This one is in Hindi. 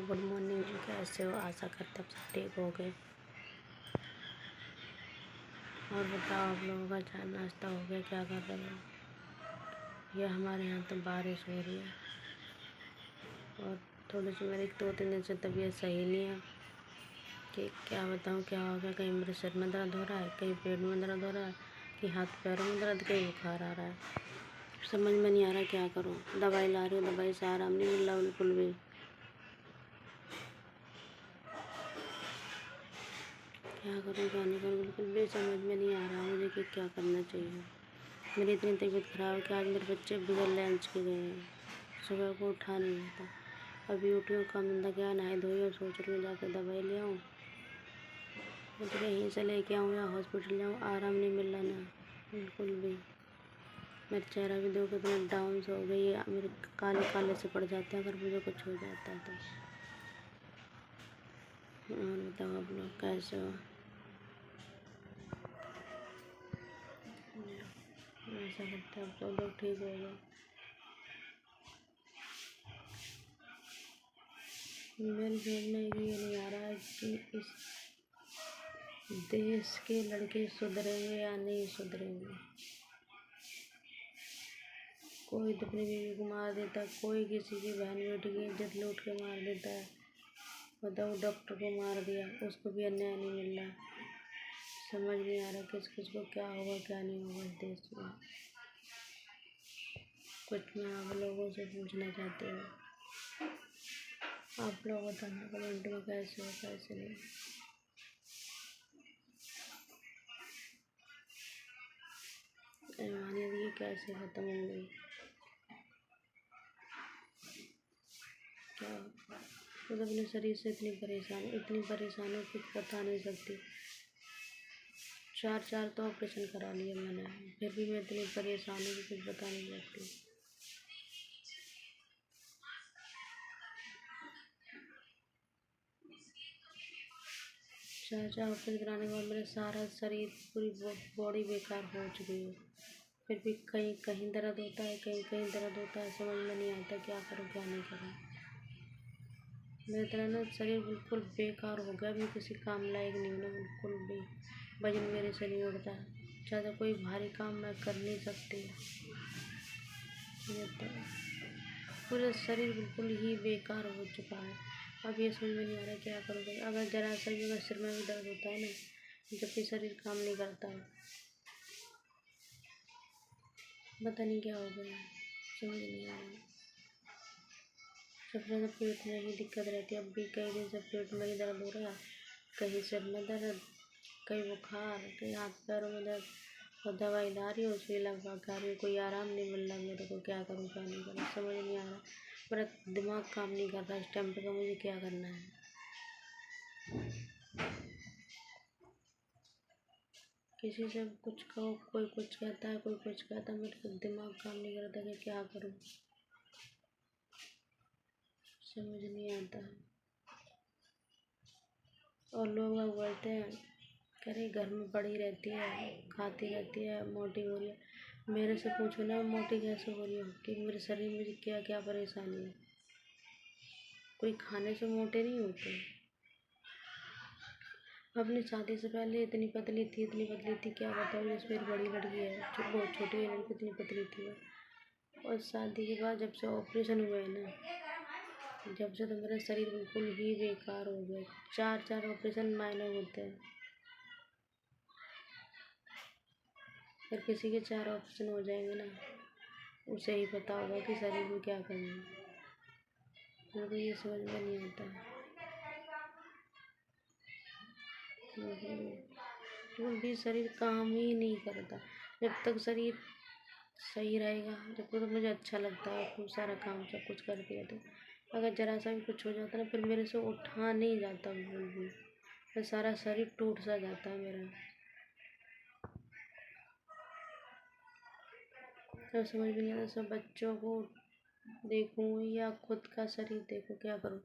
गुड मॉर्निंग जी, कैसे हो? आशा करते हैं सब ठीक हो गए। और बताओ, आप लोगों का चाय नाश्ता हो गया? क्या कर रहे हो? ये हमारे यहाँ तो बारिश हो रही है और थोड़ी सी मेरी 2-3 दिन से तबीयत सही नहीं है कि क्या बताऊँ क्या हो गया। कहीं मेरे सिर में दर्द हो रहा है, कहीं पेट में दर्द हो रहा है, कहीं हाथ पैरों में दर्द, कहीं बुखार आ रहा है। समझ में नहीं आ रहा क्या करूँ। दवाई ला रही हूँ, दवाई से आराम नहीं मिल रहा बिल्कुल भी। क्या करूँ क्या नहीं करूँ, बिल्कुल भी समझ में नहीं आ रहा मुझे कि क्या करना चाहिए। मेरी इतनी तबीयत ख़राब है कि आज मेरे बच्चे बगैर लंच के गए हैं। सुबह को उठा नहीं जाता। अभी उठी हूँ, काम धंधा किया, नहाई धोई और सोच रही हूँ जाकर दवाई ले आऊँ। मुझे यहीं से लेके आऊँ या हॉस्पिटल जाऊँ, आराम नहीं मिल रहा ना बिल्कुल भी। मेरा चेहरा भी देखो कितना डाउन हो गई है, मेरे काले काले से पड़ जाते हैं अगर मुझे कुछ हो जाता है तो। और बताओ आप लोग कैसे हो? ऐसा करते हैं आप सब लोग ठीक हो गए। मेरे समझ में ये नहीं आ रहा है कि इस देश के लड़के सुधरेंगे या नहीं सुधरेंगे। कोई तो अपनी बीवी को मार देता है, कोई किसी की बहन बेटी की इज्जत लूट के मार देता है। बताओ, डॉक्टर को मार दिया, उसको भी अन्याय नहीं मिल रहा। समझ नहीं आ रहा किस किस को क्या होगा क्या नहीं होगा इस देश में। कुछ मैं आप लोगों से पूछना चाहती हूँ, आप लोग बताना कमेंट में कैसे हो कैसे नहीं। ये कैसे ख़त्म हो गई? क्या खुद अपने शरीर से इतनी परेशान हूँ कुछ बता नहीं सकती। 4 तो ऑपरेशन करा लिए मैंने, फिर भी मैं इतनी परेशान हूँ कि कुछ बता नहीं सकती। 4 ऑपरेशन कराने के बाद मेरा सारा शरीर, पूरी बॉडी बेकार हो चुकी है। फिर भी कहीं कहीं दर्द होता है, कहीं कहीं दर्द होता है। समझ में नहीं आता क्या करूँ क्या नहीं करूँ। मेरी तरह ना शरीर बिल्कुल बेकार हो गया, मैं किसी काम लायक नहीं हूँ ना बिल्कुल भी। वजन मेरे से नहीं उठता, ज़्यादा कोई भारी काम मैं कर नहीं सकती। पूरा शरीर बिल्कुल ही बेकार हो चुका है। अब ये समझ में नहीं आ रहा क्या करूँगा। अगर जरा सा भी अगर सिर में भी दर्द होता है ना, जबकि शरीर काम नहीं करता है, पता नहीं क्या हो गया, समझ नहीं आ रहा। सबसे ज़्यादा पेट में ही दिक्कत रहती है। अब भी कई दिन से पेट में ही दर्द हो रहा है, कहीं सिर में दर्द, कहीं बुखार, कहीं हाथ पैरों में दर्द। और दवाई ला रही हूँ, सुई लगवा के आ रही हूँ, कोई आराम नहीं मिल रहा मेरे को। क्या करूँ क्या नहीं करूँ समझ नहीं आ रहा। मेरा दिमाग काम नहीं कर रहा इस टाइम पे, मुझे क्या करना है। किसी से कुछ कहो, कोई कुछ कहता है, कोई कुछ कहता है, मेरे दिमाग काम नहीं करता कि क्या करूँ, समझ नहीं आता। और लोग बोलते हैं, कह रही घर में पड़ी रहती है, खाती रहती है, मोटी हो रही है। मेरे से पूछो ना मोटी कैसे हो रही हो, कि मेरे शरीर में क्या क्या परेशानी है। कोई खाने से मोटे नहीं होते। अपनी शादी से पहले इतनी पतली थी क्या बताऊँ। जैसे मेरी बड़ी लड़की है, जो बहुत छोटी लड़की, इतनी पतली थी। और शादी के बाद जब से ऑपरेशन हुए ना, जब से तो मेरा शरीर बिल्कुल ही बेकार हो गया। 4 ऑपरेशन मायने होते हैं, अगर किसी के 4 ऑपरेशन हो जाएंगे ना, उसे ही पता होगा कि शरीर में क्या करना है। मेरे को ये समझ में नहीं आता। बिल्कुल भी शरीर काम ही नहीं करता। जब तक शरीर सही रहेगा, जब तक तो मुझे अच्छा लगता है, खूब सारा काम सब कुछ करती है। तो अगर जरा सा भी कुछ हो जाता है ना, फिर मेरे से उठा नहीं जाता बिल्कुल भी। फिर सारा शरीर टूट सा जाता है मेरा। तो समझ में नहीं आता, सब बच्चों को देखूँ या खुद का शरीर देखूँ, क्या करूँ।